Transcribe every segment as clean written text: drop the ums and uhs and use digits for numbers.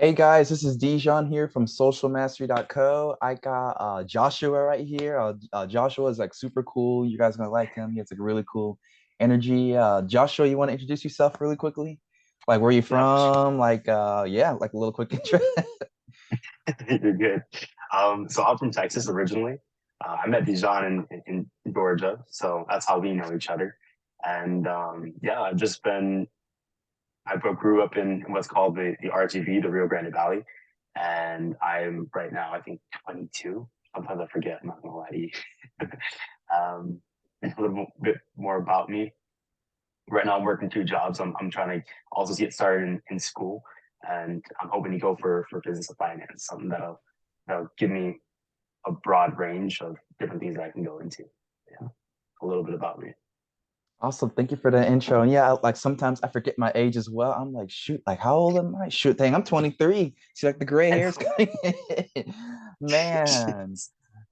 Hey guys, this is Dijon here from socialmastery.co. I got Joshua right here. Joshua is like super cool. You guys are gonna like him. He has like really cool energy. Joshua, you want to introduce yourself really quickly? Like where you Yeah, from? Like yeah, like a little quick intro. you're good. So I'm from Texas originally. I met Dijon in Georgia, so that's how we know each other. And yeah, I grew up in what's called the RGV, the Rio Grande Valley, and I'm right now I think 22. Sometimes I forget. I'm not gonna lie to you. um, a little bit more about me. Right now, I'm working two jobs. I'm trying to also get started in school, and I'm hoping to go for business and finance, something that'll give me a broad range of different things that I can go into. Yeah, a little bit about me. Awesome. Thank you for the intro. And yeah, like sometimes I forget my age as well. I'm like, shoot, like how old am I? Shoot, dang, I'm 23. See, like the gray hairs coming in. Man.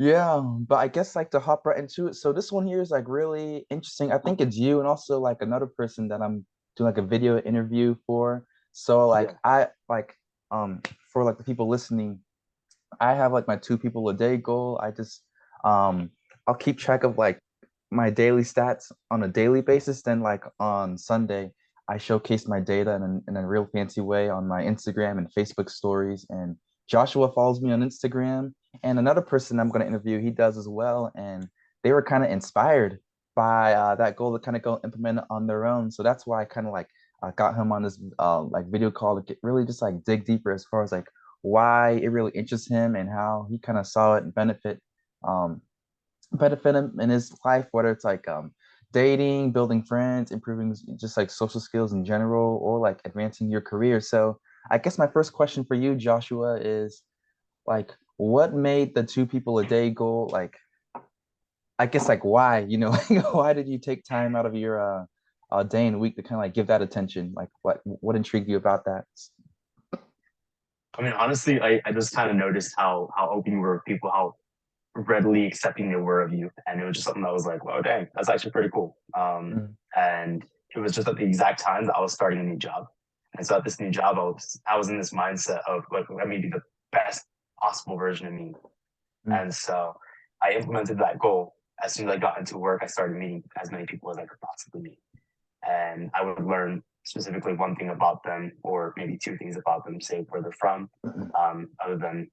Yeah, but I guess like to hop right into it. So this one here is like really interesting. I think it's you and also like another person that I'm doing like a video interview for. So Yeah, like I like for like the people listening, I have like my two people a day goal. Um I'll keep track of like my daily stats on a daily basis. Then like on Sunday, I showcase my data in a real fancy way on my Instagram and Facebook stories. And Joshua follows me on Instagram. And another person I'm going to interview, he does as well. And they were kind of inspired by that goal to kind of go implement it on their own. So that's why I kind of like got him on this like video call to get really just like dig deeper as far as like why it really interests him and how he kind of saw it um benefit him in his life, whether it's like dating, building friends, improving just like social skills in general, or like advancing your career. So I guess my first question for you, Joshua, is like what made the two people a day goal? Like I guess like why, why did you take time out of your day and week to kind of like give that attention? Like what intrigued you about that? I mean, honestly, I just kind of noticed how open you were with people, how readily accepting they were of you, and it was just something that was like, wow, dang, that's actually pretty cool. Mm, And it was just at the exact time that I was starting a new job, and so at this new job, I was in this mindset of like, let me be the best possible version of me. mm, And so I implemented that goal. As soon as I got into work, I started meeting as many people as I could possibly meet. And I would learn specifically one thing about them, or maybe two things about them, say where they're from, mm, other than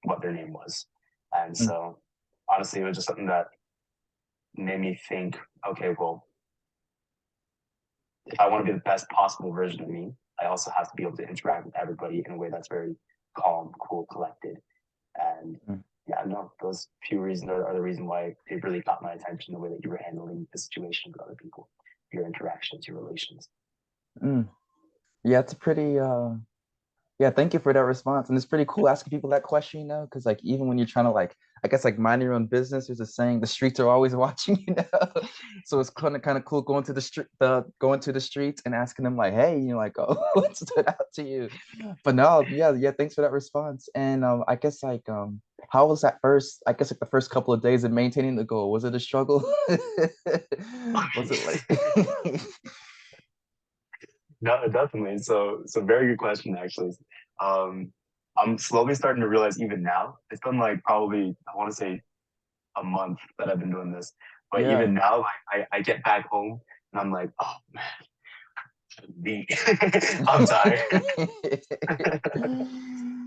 what their name was. And mm, so honestly, it was just something that made me think, okay, well, if I want to be the best possible version of me, I also have to be able to interact with everybody in a way that's very calm, cool, collected. And mm. yeah, no, those few reasons are the reason why it really caught my attention, the way that you were handling the situation with other people, your interactions, your relations. Mm. Yeah, it's a pretty yeah, thank you for that response. And it's pretty cool asking people that question, because like even when you're trying to like, I guess like mind your own business, there's a saying the streets are always watching, So it's kind of cool going to the streets and asking them like, hey, like, oh, what stood out to you? But no, yeah, yeah, thanks for that response. And I guess like how was that first, I guess like the first couple of days of maintaining the goal? Was it a struggle? Was it like No, definitely. So very good question, actually. Um, I'm slowly starting to realize even now, it's been like probably, I want to say a month that I've been doing this. But yeah. even now, like I get back home and I'm like, oh man, beat. I'm tired.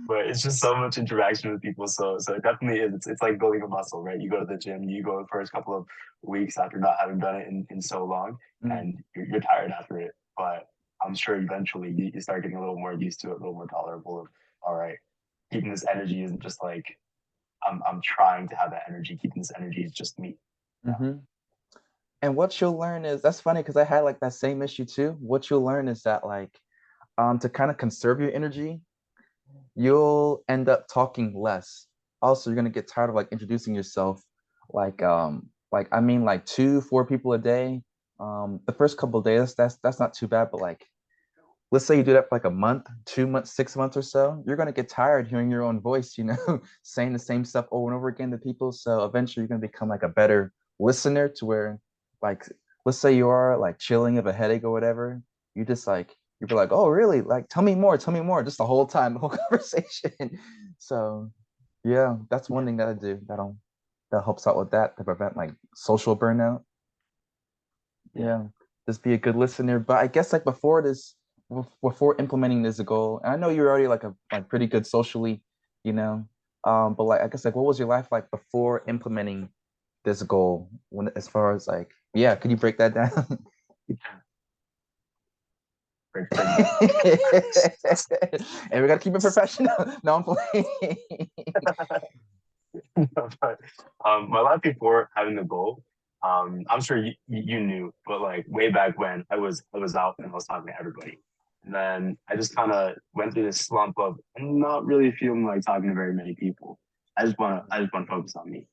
But it's just so much interaction with people. So it definitely is. It's like building a muscle, right? You go to the gym, you go the first couple of weeks after not having done it in so long, Mm, and you're tired after it. But I'm sure eventually you start getting a little more used to it, a little more tolerable of, all right, keeping this energy isn't just like I'm trying to have that energy. Keeping this energy is just me. Yeah. mhm. And what you'll learn is that's funny because I had like that same issue too. What you'll learn is that like to kind of conserve your energy, you'll end up talking less. Also, you're gonna get tired of like introducing yourself. Like I mean like two, four people a day. The first couple of days, that's not too bad, but like let's say you do that for like a month, 2 months, 6 months or so, you're gonna get tired hearing your own voice, saying the same stuff over and over again to people. So eventually you're gonna become like a better listener to where like let's say you are like chilling of a headache or whatever, you just like you'd be like, oh, really? Like, tell me more, just the whole time, the whole conversation. So, yeah, that's one thing that I do that helps out with that to prevent like social burnout. Yeah. Yeah, just be a good listener. But I guess like before implementing this goal, and I know you're already like a like pretty good socially, you know. But like I guess like what was your life like before implementing this goal? When as far as like yeah, could you break that down? Yeah. Break it And we gotta keep it professional. No, I'm playing. but my life before having the goal, I'm sure you knew, but like way back when I was out and I was talking to everybody. And then I just kind of went through this slump of not really feeling like talking to very many people. I just want to focus on me.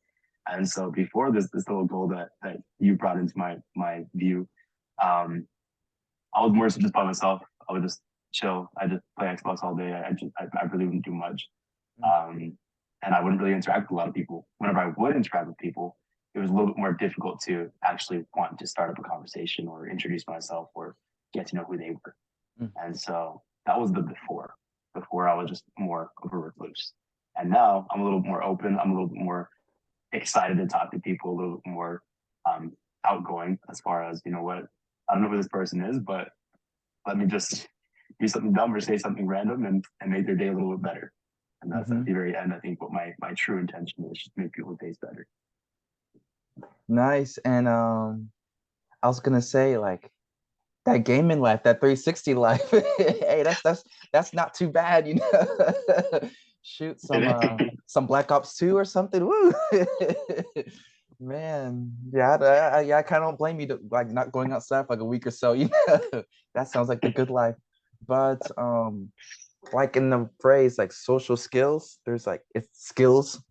And so before this little goal that you brought into my view, um, I was more so just by myself. I would just chill. I just play Xbox all day. I really wouldn't do much. Um, and I wouldn't really interact with a lot of people. Whenever I would interact with people, it was a little bit more difficult to actually want to start up a conversation or introduce myself or get to know who they were. Mm, And so that was the before. Before I was just more of a recluse. And now I'm a little more open. I'm a little bit more excited to talk to people, a little bit more um, outgoing as far as, you know what, I don't know who this person is, but let me just do something dumb or say something random and make their day a little bit better. And that's at mhm. the very end, I think, what my true intention is, just to make people's days better. Nice. And I was gonna say like that gaming life, that 360 life. Hey, that's not too bad, you know. Shoot some Black Ops 2 or something. Woo. Man, yeah, yeah, I kind of don't blame you to like not going outside for like a week or so, you know. That sounds like the good life. But like in the phrase like social skills, there's like it's skills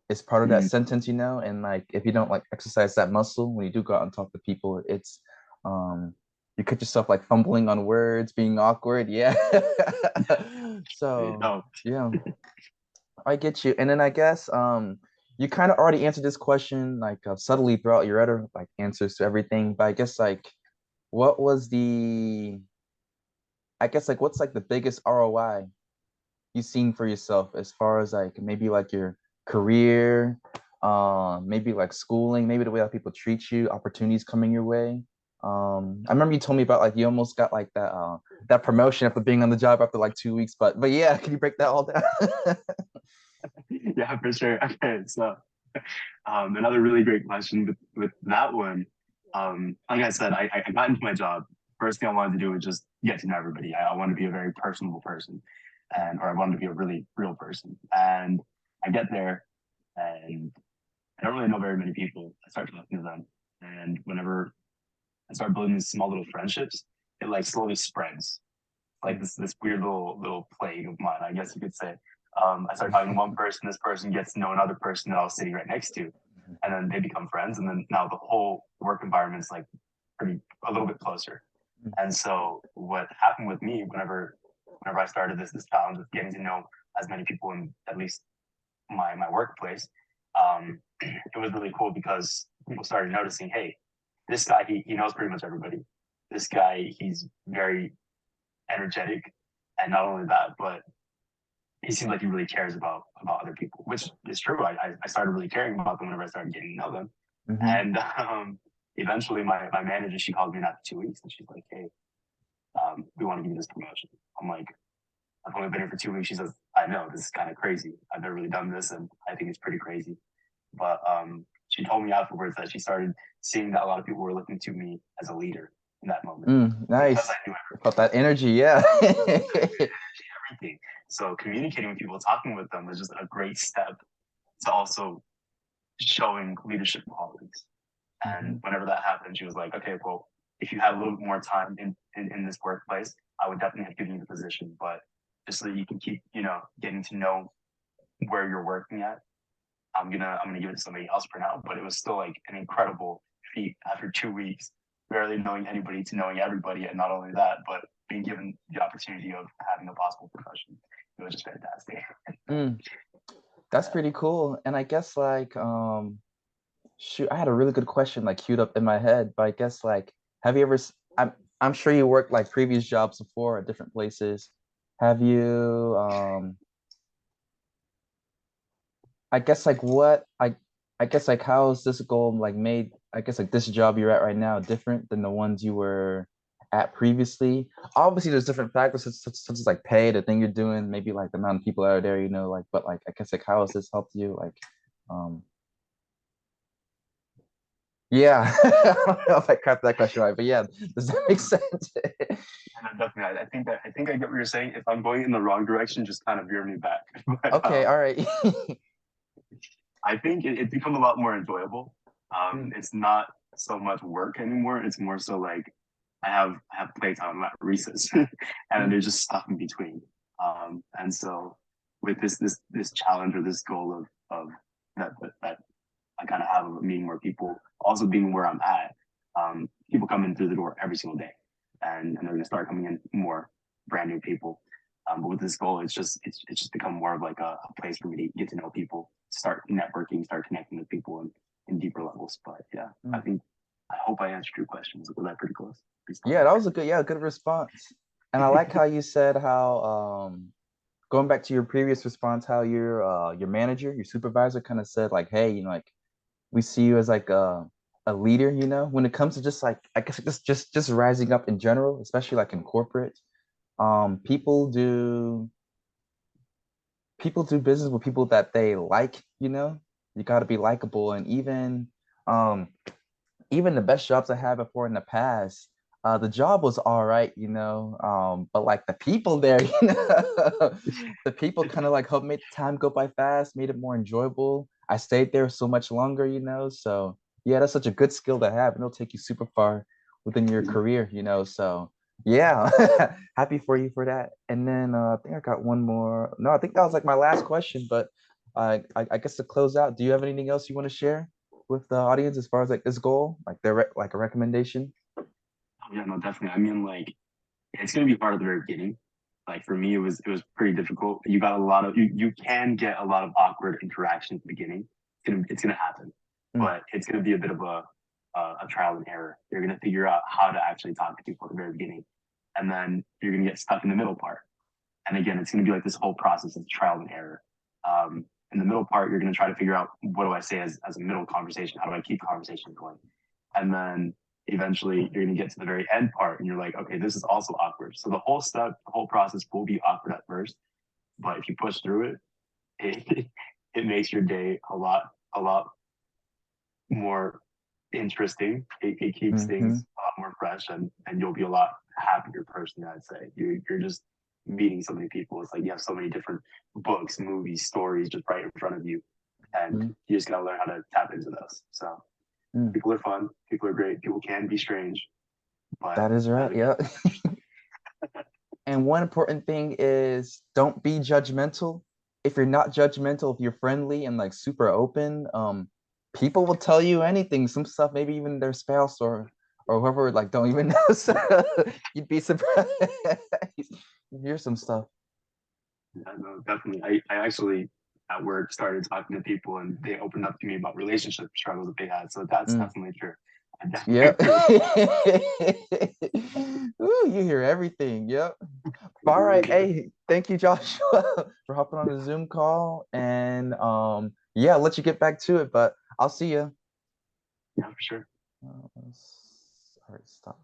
is part of that Mm, sentence, you know, and like if you don't like exercise that muscle when you do go out and talk to people, it's you catch yourself like fumbling on words, being awkward. Yeah. So no, yeah, I get you. And then I guess you kind of already answered this question like subtly throughout your other like answers to everything, but I guess like what was the I guess like what's like the biggest ROI you seen for yourself as far as like maybe like your career, maybe like schooling, maybe the way that people treat you, opportunities coming your way. I remember you told me about like you almost got like that promotion after being on the job after like 2 weeks, but yeah, can you break that all down? yeah, for sure. Okay, so another really great question with that one. Like I said, I got into my job. First thing I wanted to do was just get to know everybody. I wanted to be a very personable person, and or I wanted to be a really real person. And I get there, and I don't really know very many people. I start talking to them, and whenever I start building these small little friendships, it like slowly spreads. Like this weird little plague of mine, I guess you could say. I start talking to one person, this person gets to know another person that I was sitting right next to, and then they become friends, and then now the whole work environment's like pretty a little bit closer. And so what happened with me whenever I started this challenge of getting to know as many people in at least my workplace, it was really cool because people started noticing, hey, this guy he knows pretty much everybody. This guy he's very energetic, and not only that, but he seems like he really cares about other people, which is true. I started really caring about them whenever I started getting to know them, Hmm. and eventually my manager she called me in after 2 weeks, and she's like, "Hey, we want to give you this promotion." I'm like, "I've only been here for 2 weeks." She says, "I know this is kind of crazy. I've never really done this, and I think it's pretty crazy." But she told me afterwards that she started seeing that a lot of people were looking to me as a leader in that moment because I Nice. knew Felt that energy, yeah. everything. So communicating with people, talking with them is just a great step to also showing leadership qualities. And Hmm. whenever that happened, she was like, okay, well, if you had a little bit more time in this workplace, I would definitely have given you the position. But just so that you can keep, getting to know where you're working at, I'm gonna give it to somebody else for now. But it was still like an incredible feat after 2 weeks, barely knowing anybody to knowing everybody, and not only that, but being given the opportunity of having a possible profession. It was just fantastic. Mm, that's pretty cool. And I guess like shoot, I had a really good question like queued up in my head, but I guess like have you ever I'm sure you worked like previous jobs before at different places. Have you I guess like what I guess like how is this goal like made I guess like this job you're at right now different than the ones you were at previously? Obviously there's different factors such as like pay, the thing you're doing, maybe like the amount of people out there, like but like I guess like how has this helped you? Like um yeah, I don't know if I cracked that question right, but yeah, does that make sense? And definitely, I think I get what you're saying. If I'm going in the wrong direction, just kind of veer me back. But Okay, all right. I think it's become a lot more enjoyable. Mm, It's not so much work anymore. It's more so like I have playtime at recess, and then mm, there's just stuff in between. And so with this challenge or this goal of that I kind of have of meeting more people, also being where I'm at, people come in through the door every single day, and they're gonna start coming in more brand new people. But with this goal, it's just become more of like a place for me to get to know people, start networking, start connecting with people in deeper levels. But yeah, mm. I hope I answered your questions. Was that pretty close? Pretty spot Yeah, on. that was a good response. And I like how you said how going back to your previous response, how your manager, your supervisor kind of said like, hey, like we see you as like a leader, when it comes to just like I guess just rising up in general, especially like in corporate. Um, people do people do business with people that they like. You got to be likable, and um even the best jobs I had before in the past, the job was all right, but like the people there, the people kind of like helped make the time go by fast, made it more enjoyable. I stayed there so much longer. So yeah, that's such a good skill to have, and it'll take you super far within your career. So yeah, happy for you for that. And then I think I got one more. No, I think that was like my last question, but I guess to close out, do you have anything else you want to share with the audience as far as like this goal, like like a recommendation? Yeah, no, definitely. I mean, like it's gonna be hard at the very beginning. Like for me, it was pretty difficult. You got a lot of you can get a lot of awkward interaction at the beginning. It's gonna happen, Mm, but it's gonna be a bit of a trial and error. You're gonna figure out how to actually talk to people at the very beginning, and then you're gonna get stuck in the middle part. And again, it's gonna be like this whole process of trial and error. In the middle part, you're gonna try to figure out what do I say as a middle conversation? How do I keep conversation going? And then eventually you're going to get to the very end part and you're like, okay, this is also awkward. So the whole process will be awkward at first, but if you push through it, it makes your day a lot more interesting. It keeps hmm things a lot more fresh and you'll be a lot happier person, I'd say. You're just meeting so many people. It's like you have so many different books, movies, stories just right in front of you. And hmm you just got to learn how to tap into those. So mm. people are fun. People are great. People can be strange, but That is right. Yeah. And one important thing is don't be judgmental. If you're not judgmental, if you're friendly and like super open, people will tell you anything, some stuff, maybe even their spouse or whoever like don't even know. So you'd be surprised. You hear some stuff. yeah, no, definitely. I actually at work started talking to people and they opened up to me about relationship struggles that they had. So that's Mm. definitely true. I definitely Yep. agree with Ooh, you hear everything. Yep. you. All right. Really do. Hey, thank you, Joshua, for hopping on the Zoom call. And yeah, I'll let you get back to it, but I'll see you. Yeah, for sure. All right, stop.